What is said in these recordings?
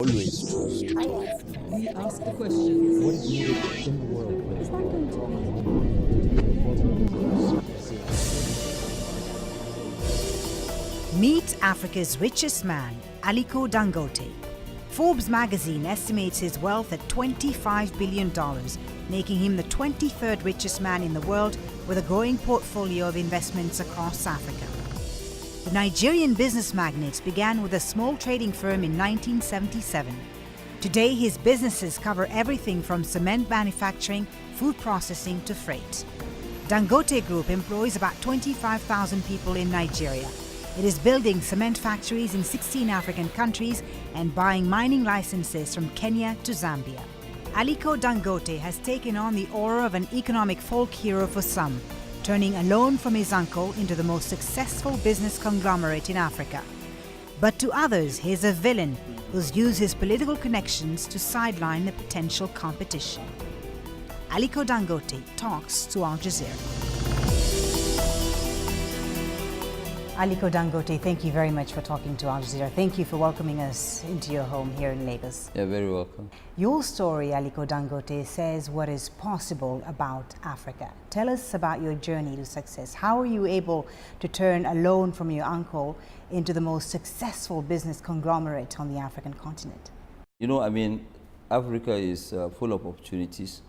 always true. We ask the questions. What is needed in the world? Is that going to be? Meet Africa's richest man, Aliko Dangote. Forbes magazine estimates his wealth at $25 billion, making him the 23rd richest man in the world with a growing portfolio of investments across Africa. The Nigerian business magnate began with a small trading firm in 1977. Today, his businesses cover everything from cement manufacturing, food processing to freight. Dangote Group employs about 25,000 people in Nigeria. It is building cement factories in 16 African countries and buying mining licenses from Kenya to Zambia. Aliko Dangote has taken on the aura of an economic folk hero for some, turning a loan from his uncle into the most successful business conglomerate in Africa. But to others, he is a villain who's used his political connections to sideline the potential competition. Aliko Dangote talks to Al Jazeera. Aliko Dangote, thank you very much for talking to Al Jazeera. Thank you for welcoming us into your home here in Lagos. You're very welcome. Your story, Aliko Dangote, says what is possible about Africa. Tell us about your journey to success. How were you able to turn a loan from your uncle into the most successful business conglomerate on the African continent? You know, I mean, Africa is full of opportunities.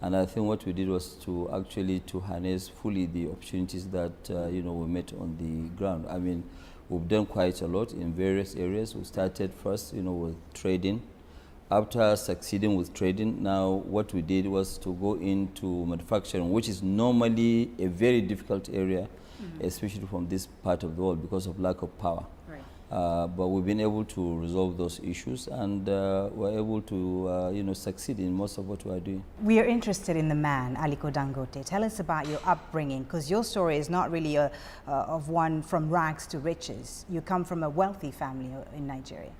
And I think what we did was to actually to harness fully the opportunities that, we met on the ground. I mean, we've done quite a lot in various areas. We started first, with trading. After succeeding with trading, now what we did was to go into manufacturing, which is normally a very difficult area, especially from this part of the world because of lack of power. Right. But we've been able to resolve those issues, and we're able to, succeed in most of what we are doing. We are interested in the man, Aliko Dangote. Tell us about your upbringing, because your story is not really of one from rags to riches. You come from a wealthy family in Nigeria.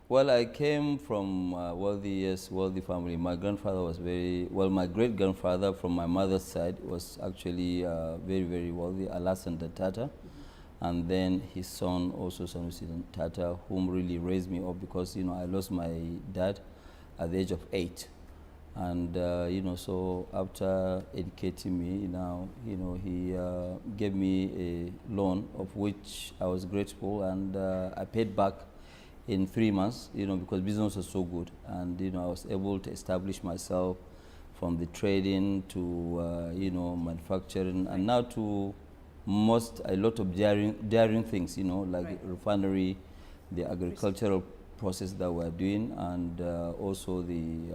Well, I came from wealthy family. My grandfather was my great-grandfather from my mother's side was actually very, very wealthy, Alassane Tata. And then his son, also Sanusi Tata, whom really raised me up because, I lost my dad at the age of 8. And, so after educating me, he gave me a loan of which I was grateful, and I paid back in 3 months, because business was so good. And, I was able to establish myself from the trading to, manufacturing, and now to a lot of daring things, like refinery, the agricultural process that we're doing, and also the,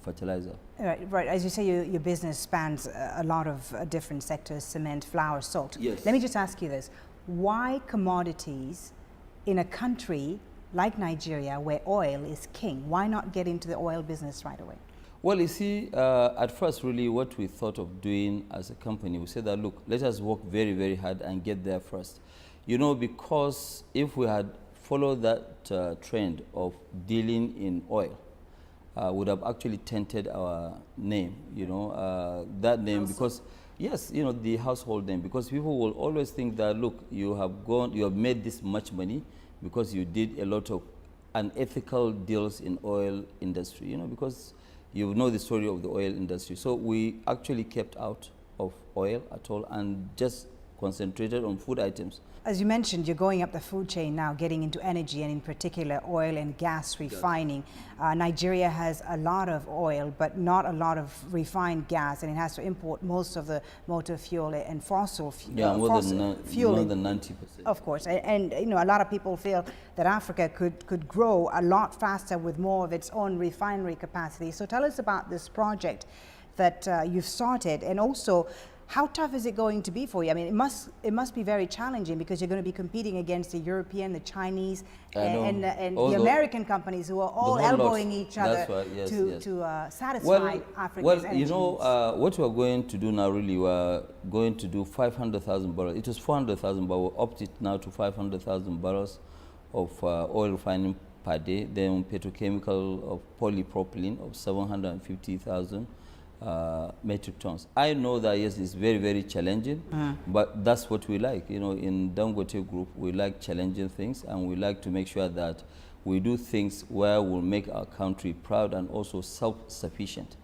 fertilizer. Right. As you say, your business spans a lot of different sectors: cement, flour, salt. Yes. Let me just ask you this: why commodities in a country like Nigeria, where oil is king? Why not get into the oil business right away? Well, you see, at first, really, what we thought of doing as a company, we said that, look, let us work very, very hard and get there first. Because if we had followed that trend of dealing in oil, would have actually tainted our name, that name, because, yes, the household name, because people will always think that, look, you have made this much money because you did a lot of unethical deals in oil industry, because you know the story of the oil industry. So we actually kept out of oil at all and just concentrated on food items. As you mentioned, you're going up the food chain now, getting into energy, and in particular oil and gas refining. Nigeria has a lot of oil, but not a lot of refined gas, and it has to import most of the motor fuel and fossil fuel. Yeah, more than 90%. Of course, and a lot of people feel that Africa could grow a lot faster with more of its own refinery capacity. So tell us about this project that you've started, and also, how tough is it going to be for you? I mean, it must be very challenging, because you're going to be competing against the European, the Chinese, and the American companies who are all elbowing each other to satisfy Africa's energy needs. What we're going to do now, really, we're going to do 500,000 barrels. It was 400,000, but we're upped it now to 500,000 barrels of oil refining per day. Then petrochemical of polypropylene of 750,000. Metric tons. I know that, yes, it's very, very challenging, but that's what we like. In Dangote Group, we like challenging things, and we like to make sure that we do things where we'll make our country proud and also self-sufficient.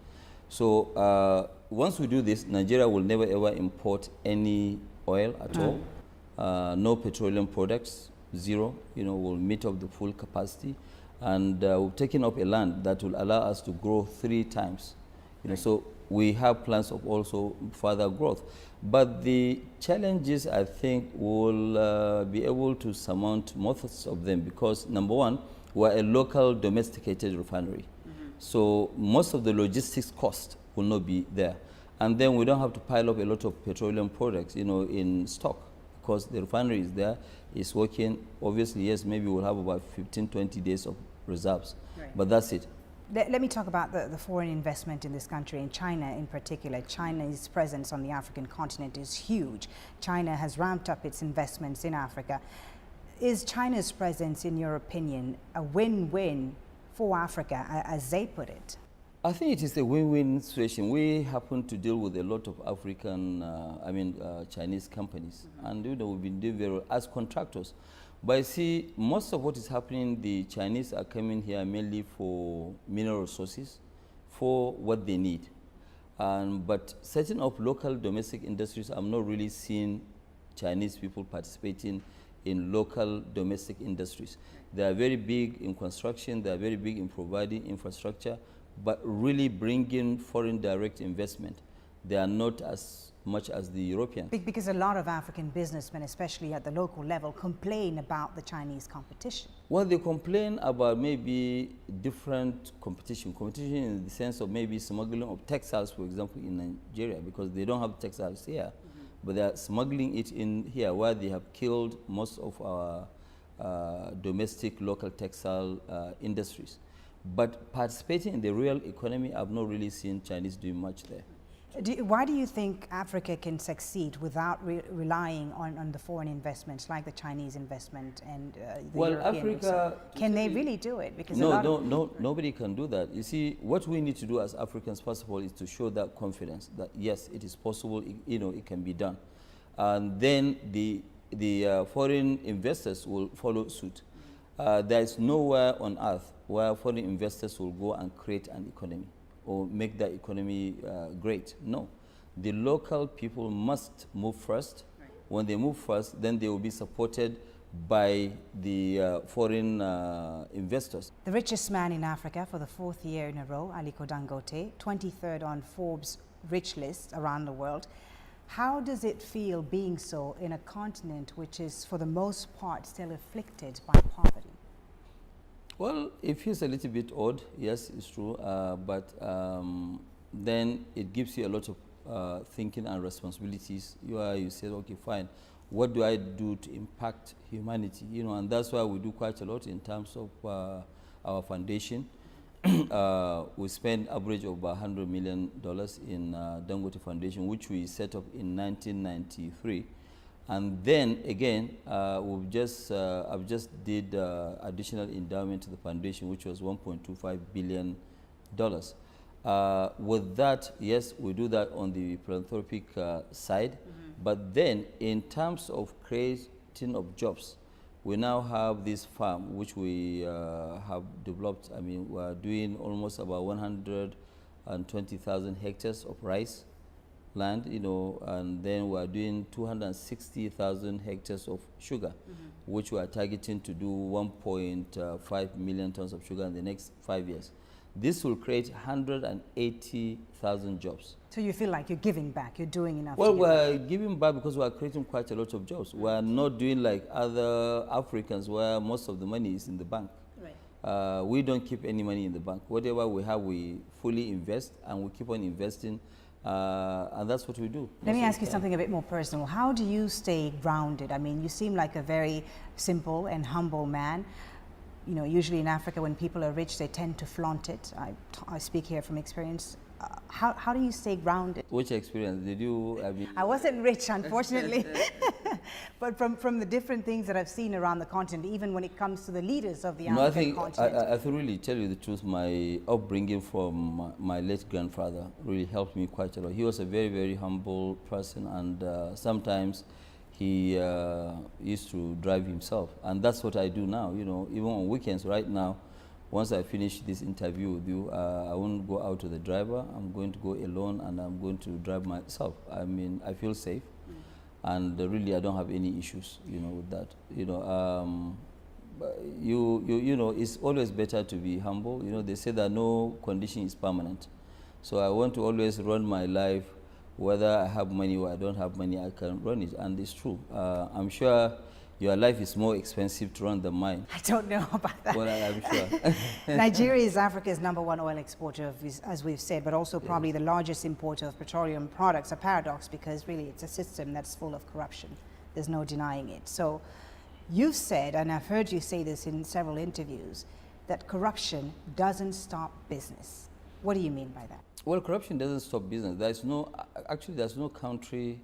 So once we do this, Nigeria will never ever import any oil at all. No petroleum products, zero. We'll meet up the full capacity, and we've taken up a land that will allow us to grow 3 times. So we have plans of also further growth. But the challenges, I think, will be able to surmount most of them because, number one, we're a local domesticated refinery. So most of the logistics cost will not be there. And then we don't have to pile up a lot of petroleum products, in stock because the refinery is there, it's working. Obviously, yes, maybe we'll have about 15, 20 days of reserves, but that's it. Let me talk about the foreign investment in this country, in China in particular. China's presence on the African continent is huge. China has ramped up its investments in Africa. Is China's presence, in your opinion, a win-win for Africa, as they put it? I think it is a win-win situation. We happen to deal with a lot of African, Chinese companies, and we've been doing very well as contractors. But I see most of what is happening, the Chinese are coming here mainly for mineral resources, for what they need. But setting up local domestic industries, I'm not really seeing Chinese people participating in local domestic industries. They are very big in construction, they are very big in providing infrastructure, but really bringing foreign direct investment, they are not as much as the Europeans. Because a lot of African businessmen, especially at the local level, complain about the Chinese competition. Well, they complain about maybe different competition. Competition in the sense of maybe smuggling of textiles, for example, in Nigeria, because they don't have textiles here. But they are smuggling it in here, where they have killed most of our domestic local textile industries. But participating in the real economy, I've not really seen Chinese doing much there. Why do you think Africa can succeed without relying on the foreign investments like the Chinese investment and the European? Africa, can they really do it? Because nobody can do that. You see, what we need to do as Africans, first of all, is to show that confidence that yes, it is possible. It can be done, and then the foreign investors will follow suit. There is nowhere on earth where foreign investors will go and create an economy or make that economy great. No. The local people must move first. Right. When they move first, then they will be supported by the foreign investors. The richest man in Africa for the 4th year in a row, Aliko Dangote, 23rd on Forbes' rich list around the world. How does it feel being so in a continent which is, for the most part, still afflicted by poverty? Well, it feels a little bit odd, yes, it's true, but then it gives you a lot of thinking and responsibilities. You say, okay, fine, what do I do to impact humanity? And that's why we do quite a lot in terms of our foundation. We spend average of about $100 million in Dangote Foundation, which we set up in 1993. And then again, I've just did additional endowment to the foundation, which was $1.25 billion. With that, yes, we do that on the philanthropic side. But then, in terms of creating of jobs, we now have this farm which we have developed. I mean, we're doing almost about 120,000 hectares of rice land, and then we're doing 260,000 hectares of sugar, which we are targeting to do 1.5 million tons of sugar in the next 5 years. This will create 180,000 jobs. So you feel like you're giving back, you're doing enough? Well, we're giving back because we're creating quite a lot of jobs. We're not doing like other Africans where most of the money is in the bank. Right. We don't keep any money in the bank. Whatever we have, we fully invest, and we keep on investing. And that's what we do. Let me ask you something a bit more personal. How do you stay grounded? I mean, you seem like a very simple and humble man. Usually in Africa, when people are rich, they tend to flaunt it. I speak here from experience. How do you stay grounded? Which experience did you? I wasn't rich, unfortunately. But from the different things that I've seen around the continent, even when it comes to the leaders of the African continent. I have to really tell you the truth. My upbringing from my late grandfather really helped me quite a lot. He was a very, very humble person, and sometimes he used to drive himself, and that's what I do now. You know, even on weekends. Right now, once I finish this interview with you, I won't go out with the driver. I'm going to go alone, and I'm going to drive myself. I mean, I feel safe, and really, I don't have any issues. You know, with that. You know, you know, it's always better to be humble. You know, they say that no condition is permanent, so I want to always run my life. Whether I have money or I don't have money, I can run it, and it's true. I'm sure your life is more expensive to run than mine. I don't know about that. Well, I'm sure. Nigeria is Africa's #1 oil exporter, as we've said, but also probably the largest importer of petroleum products. A paradox, because really it's a system that's full of corruption. There's no denying it. So you've said, and I've heard you say this in several interviews, that corruption doesn't stop business. What do you mean by that? Well, corruption doesn't stop business. There's no, actually, there's no country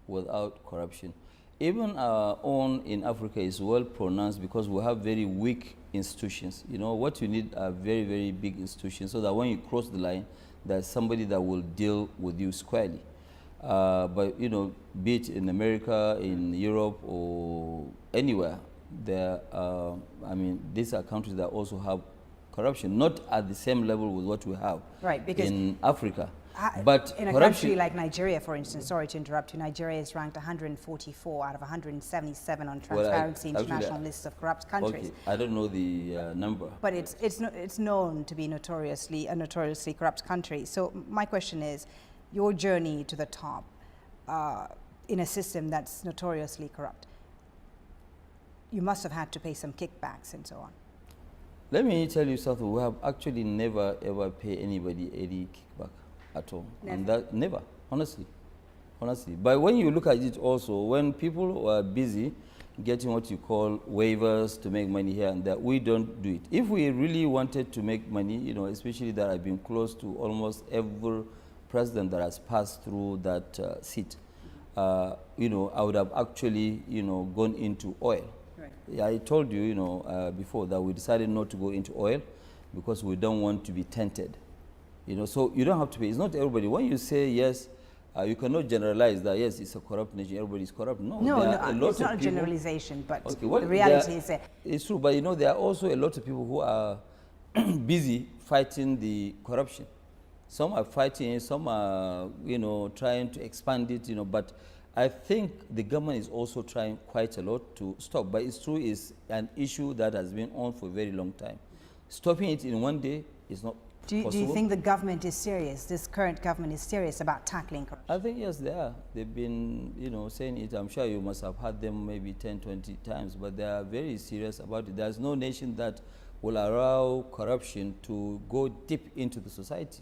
without corruption. Even our own in Africa is well pronounced because we have very weak institutions. You know, what you need are very, very big institutions so that when you cross the line, there's somebody that will deal with you squarely. But, you know, be it in America, in Europe, or anywhere, there, I mean, these are countries that also have corruption, not at the same level with what we have in Africa. But in a country like Nigeria, for instance, sorry to interrupt you, Nigeria is ranked 144 out of 177 on Transparency International list of corrupt countries. Okay, I don't know the number. But it's known to be a notoriously corrupt country. So my question is, your journey to the top in a system that's notoriously corrupt, you must have had to pay some kickbacks and so on. Let me tell you something. We have actually never ever paid anybody any kickback at all. Never. And that never, honestly. But when you look at it also, when people are busy getting what you call waivers to make money here and there, we don't do it. If we really wanted to make money, you know, especially that I've been close to almost every president that has passed through that seat, you know, I would have actually, you know, gone into oil. Yeah, I told you, you know, before that we decided not to go into oil because we don't want to be tainted. You know, so you don't have to pay. It's not everybody. When you say yes, you cannot generalize that, yes, it's a corrupt nation, everybody is corrupt. No, it's not a generalization, but the reality is that. It's true, but you know, there are also a lot of people who are busy fighting the corruption. Some are fighting it, some are, you know, trying to expand it, you know, but I think the government is also trying quite a lot to stop, but it's true, it's an issue that has been on for a very long time. Stopping it in one day is not possible. Do you think the government is serious, this current government is serious about tackling corruption? I think yes, they are. They've been, you know, saying it. I'm sure you must have heard them maybe 10, 20 times, but they are very serious about it. There's no nation that will allow corruption to go deep into the society.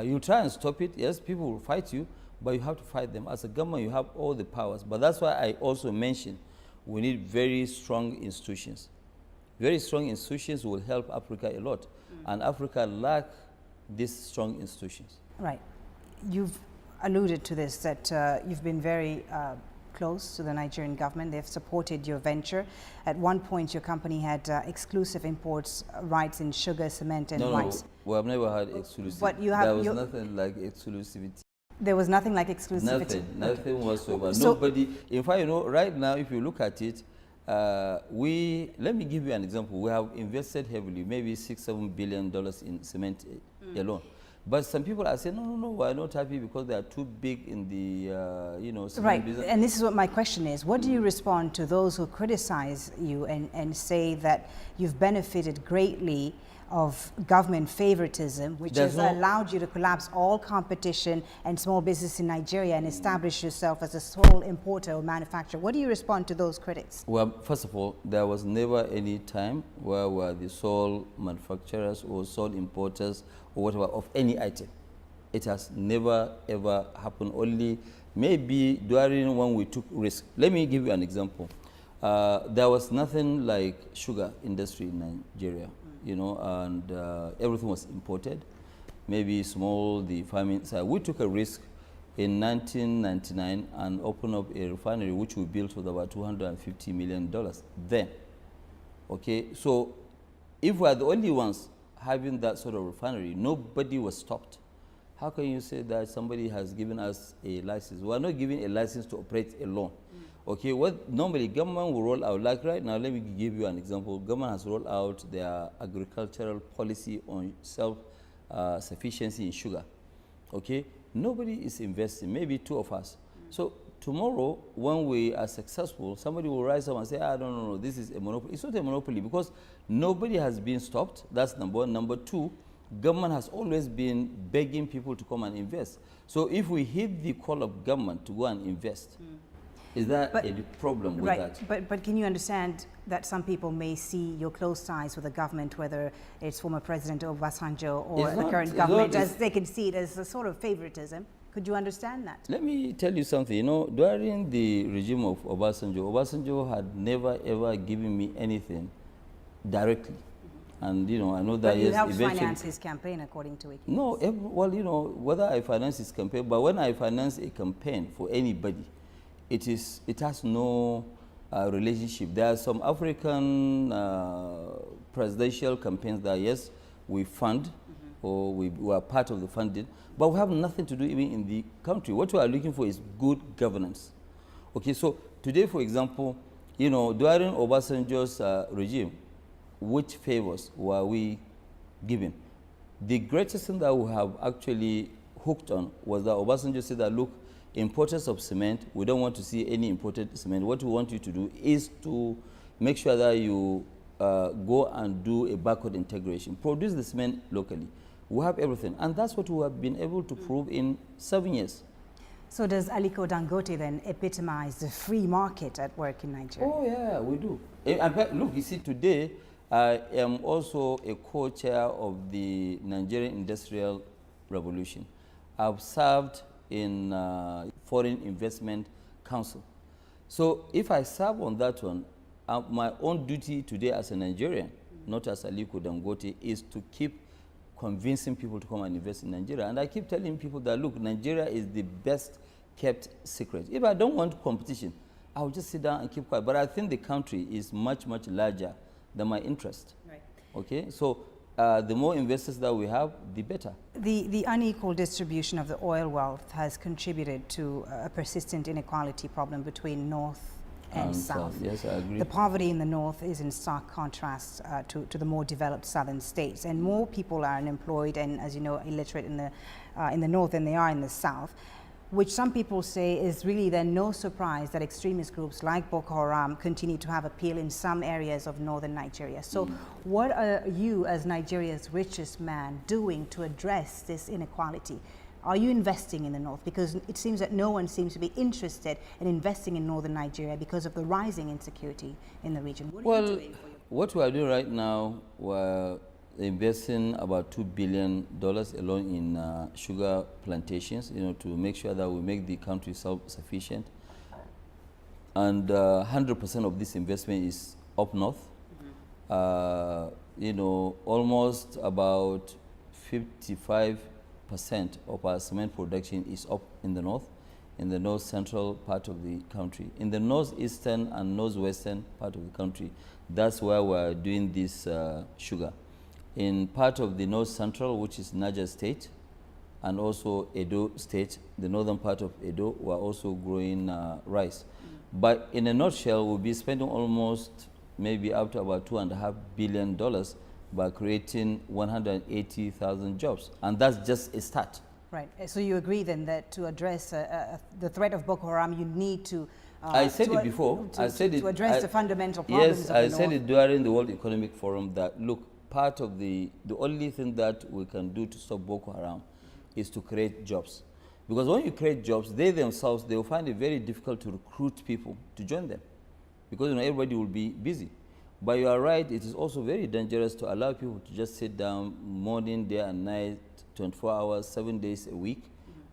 You try and stop it, yes, people will fight you, but you have to fight them. As a government, you have all the powers. But that's why I also mentioned we need very strong institutions. Very strong institutions will help Africa a lot. And Africa lacks these strong institutions. Right. You've alluded to this, that you've been very close to the Nigerian government. They've supported your venture. At one point, your company had exclusive imports rights in sugar, cement, and rice. No, we have never had exclusivity. But you have, there was nothing like exclusivity. There was nothing like exclusivity? Nothing whatsoever. So nobody, in fact, you know, right now, if you look at it, let me give you an example. We have invested heavily, maybe $6-7 billion in cement alone. But some people are saying, no, we're not happy because they are too big in the, you know, cement business. And this is what my question is. What do you respond to those who criticize you and say that you've benefited greatly of government favoritism, which has allowed you to collapse all competition and small business in Nigeria and establish yourself as a sole importer or manufacturer? What do you respond to those critics? Well, first of all, there was never any time where we were the sole manufacturers or sole importers or whatever of any item. It has never ever happened, only maybe during when we took risk. Let me give you an example. There was nothing like sugar industry in Nigeria. You know, and everything was imported, maybe small, the farming side. We took a risk in 1999 and opened up a refinery which we built with about $250 million then. Okay, so if we are the only ones having that sort of refinery, nobody was stopped. How can you say that somebody has given us a license? We are not giving a license to operate alone. Okay, what normally government will roll out, like right now, let me give you an example. Government has rolled out their agricultural policy on self-sufficiency in sugar. Okay, nobody is investing, maybe two of us. So tomorrow, when we are successful, somebody will rise up and say, no, this is a monopoly. It's not a monopoly because nobody has been stopped. That's number one. Number two, government has always been begging people to come and invest. So if we heed the call of government to go and invest, is that a problem with that? But can you understand that some people may see your close ties with the government, whether it's former President Obasanjo or the current government, as they can see it as a sort of favoritism? Could you understand that? Let me tell you something. You know, during the regime of Obasanjo had never ever given me anything directly. And you know, I know that but you helped finance his campaign, according to Equities. No, well, you know, whether I finance his campaign, but when I finance a campaign for anybody, it has no relationship. There are some African presidential campaigns that, yes, we fund, or we are part of the funding, but we have nothing to do even in the country. What we are looking for is good governance. Okay, so today, for example, you know, during Obasanjo's regime, which favors were we given? The greatest thing that we have actually hooked on was that Obasanjo said that, look, importers of cement, we don't want to see any imported cement. What we want you to do is to make sure that you go and do a backward integration. Produce the cement locally. We have everything. And that's what we have been able to prove in 7 years. So does Aliko Dangote then epitomize the free market at work in Nigeria? Oh, yeah, we do. In fact, look, you see, today, I am also a co-chair of the Nigerian Industrial Revolution. I've served in Foreign Investment Council. So if I serve on that one, my own duty today as a Nigerian, not as Aliko Dangote, is to keep convincing people to come and invest in Nigeria. And I keep telling people that, look, Nigeria is the best kept secret. If I don't want competition, I'll just sit down and keep quiet. But I think the country is much, much larger than my interest. Right. Okay, so the more investors that we have, the better. The unequal distribution of the oil wealth has contributed to a persistent inequality problem between North and South. Yes, I agree. The poverty in the North is in stark contrast to the more developed Southern states, and more people are unemployed and, as you know, illiterate in the North than they are in the South, which some people say is really then no surprise that extremist groups like Boko Haram continue to have appeal in some areas of northern Nigeria. So what are you, as Nigeria's richest man, doing to address this inequality? Are you investing in the North? Because it seems that no one seems to be interested in investing in northern Nigeria because of the rising insecurity in the region. What are you doing for your... What we are doing right now, we're investing about $2 billion alone in sugar plantations, you know, to make sure that we make the country self-sufficient. And 100% of this investment is up north. You know, almost about 55% of our cement production is up in the north central part of the country. In the northeastern and northwestern part of the country, that's where we're doing this sugar. In part of the north central, which is Niger State, and also Edo State, the northern part of Edo, we're also growing rice. But in a nutshell, we'll be spending almost maybe up to about $2.5 billion by creating 180,000 jobs. And that's just a start. Right. So you agree then that to address the threat of Boko Haram, you need to... I said it before. To address the fundamental problems of the Yes, I said it during the World Economic Forum that, look, part of the only thing that we can do to stop Boko Haram is to create jobs. Because when you create jobs, they themselves, they will find it very difficult to recruit people to join them. Because, you know, everybody will be busy. But you are right, it is also very dangerous to allow people to just sit down morning, day and night, 24 hours, 7 days a week,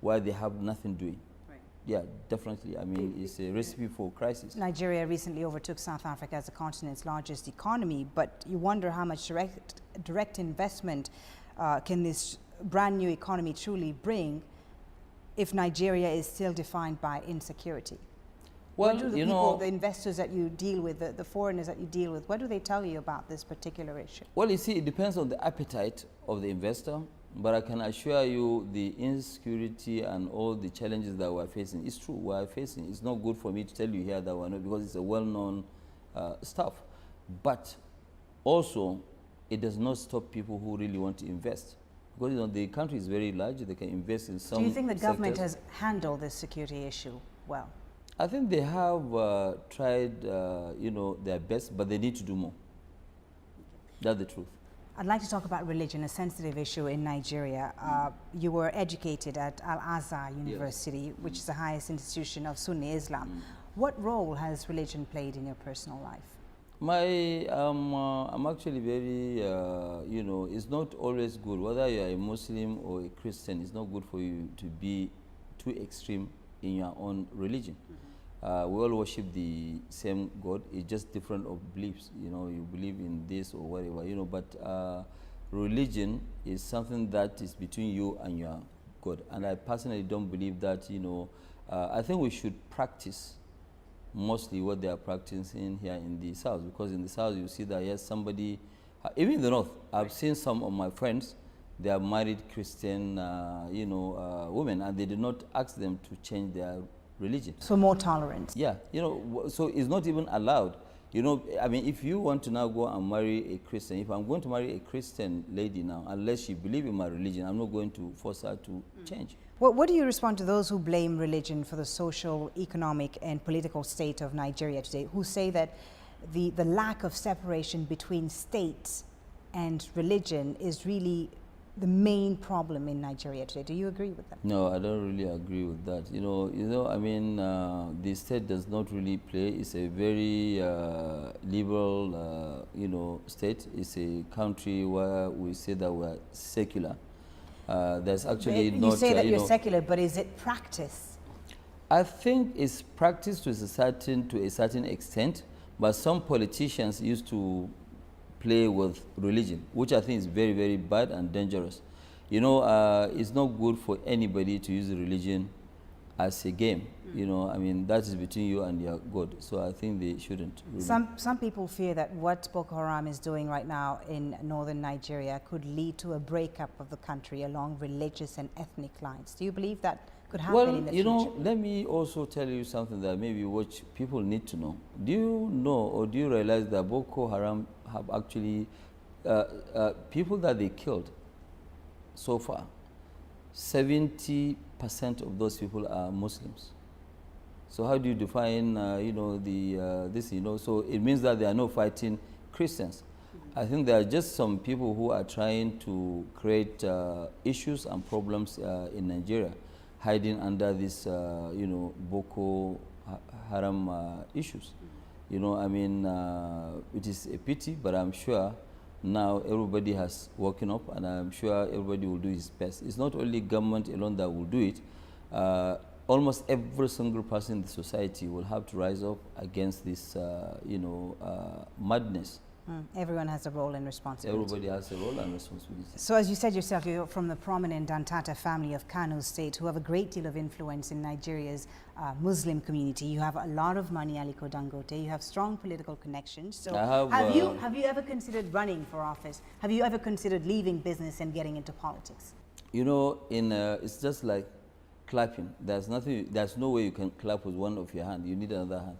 while they have nothing doing. Right. Yeah, definitely. I mean, it's a recipe for crisis. Nigeria recently overtook South Africa as the continent's largest economy, but you wonder how much direct investment can this brand new economy truly bring if Nigeria is still defined by insecurity? Well, what do the people, the investors that you deal with, the foreigners that you deal with, what do they tell you about this particular issue? Well, you see, it depends on the appetite of the investor. But I can assure you the insecurity and all the challenges that we're facing, it's true, we're facing. It's not good for me to tell you here that we're not, because it's a well-known stuff. But also, it does not stop people who really want to invest. Because the country is very large, they can invest in some. Do you think the government sectors. has handled this security issue well? I think they have tried, their best, but they need to do more. That's the truth. I'd like to talk about religion, a sensitive issue in Nigeria. You were educated at Al-Azhar University, which is the highest institution of Sunni Islam. What role has religion played in your personal life? I'm actually very, it's not always good. Whether you are a Muslim or a Christian, it's not good for you to be too extreme in your own religion. We all worship the same God. It's just different of beliefs. You believe in this or whatever. But religion is something that is between you and your God. And I personally don't believe that. I think we should practice mostly what they are practicing here in the South, because in the South you see that yes, somebody, even in the North, I've seen some of my friends. They are married Christian, women, and they did not ask them to change their religion. So more tolerance. Yeah, so it's not even allowed. If you want to now go and marry a Christian, if I'm going to marry a Christian lady now, unless she believes in my religion, I'm not going to force her to change. What do you respond to those who blame religion for the social, economic, and political state of Nigeria today, who say that the lack of separation between state and religion is really the main problem in Nigeria today? Do you agree with that? No, I don't really agree with that. The state does not really play. It's a very liberal, state. It's a country where we say that we're secular. There's actually but not. You say that you're secular, but is it practice? I think it's practiced to a certain extent, but some politicians used to play with religion, which I think is very, very bad and dangerous. It's not good for anybody to use religion as a game. That is between you and your God. So I think they shouldn't. Really. Some people fear that what Boko Haram is doing right now in northern Nigeria could lead to a breakup of the country along religious and ethnic lines. Do you believe that could happen in the future? Let me also tell you something that maybe what people need to know. Do you know or do you realize that Boko Haram have actually, people that they killed so far, 70% of those people are Muslims. So how do you define, this, so it means that they are not fighting Christians. I think there are just some people who are trying to create issues and problems in Nigeria, hiding under this, Boko Haram issues. It is a pity, but I'm sure now everybody has woken up, and I'm sure everybody will do his best. It's not only government alone that will do it. Almost every single person in the society will have to rise up against this, madness. Everyone has a role and responsibility. Everybody has a role and responsibility. So as you said yourself, you're from the prominent Dantata family of Kano State, who have a great deal of influence in Nigeria's Muslim community. You have a lot of money, Aliko Dangote. You have strong political connections. So have you ever considered running for office? Have you ever considered leaving business and getting into politics? It's just like clapping. There's no way you can clap with one of your hands. You need another hand.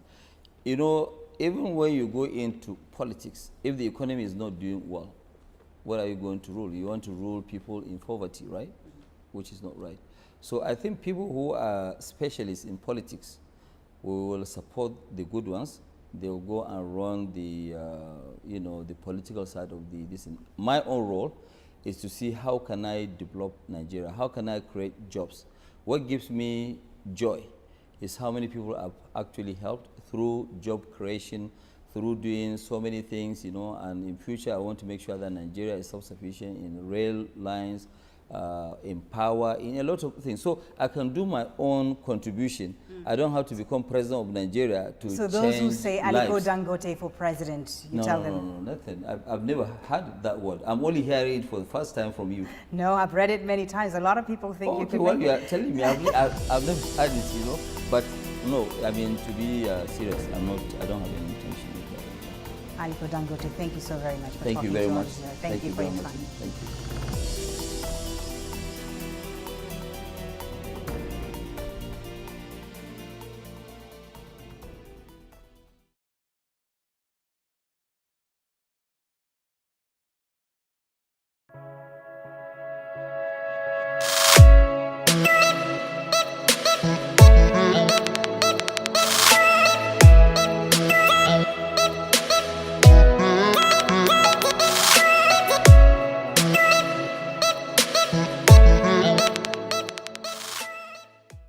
Even when you go into politics, if the economy is not doing well, what are you going to rule? You want to rule people in poverty, right? Which is not right. So I think people who are specialists in politics, we will support the good ones. They will go and run the, the political side of this. My own role is to see how can I develop Nigeria? How can I create jobs? What gives me joy is how many people I've actually helped through job creation, through doing so many things, and in future I want to make sure that Nigeria is self-sufficient in rail lines, in power, in a lot of things. So I can do my own contribution. I don't have to become president of Nigeria to change lives. So those who say Aliko Dangote for president, you tell them? No, nothing. I've never heard that word. I'm only hearing it for the first time from you. No, I've read it many times. A lot of people think you can you are telling me, I've never heard it, but no, to be serious, I don't have any intention of that. Aliko Dangote, thank you so very much for Thank you very much. Thank you for your time. Thank you.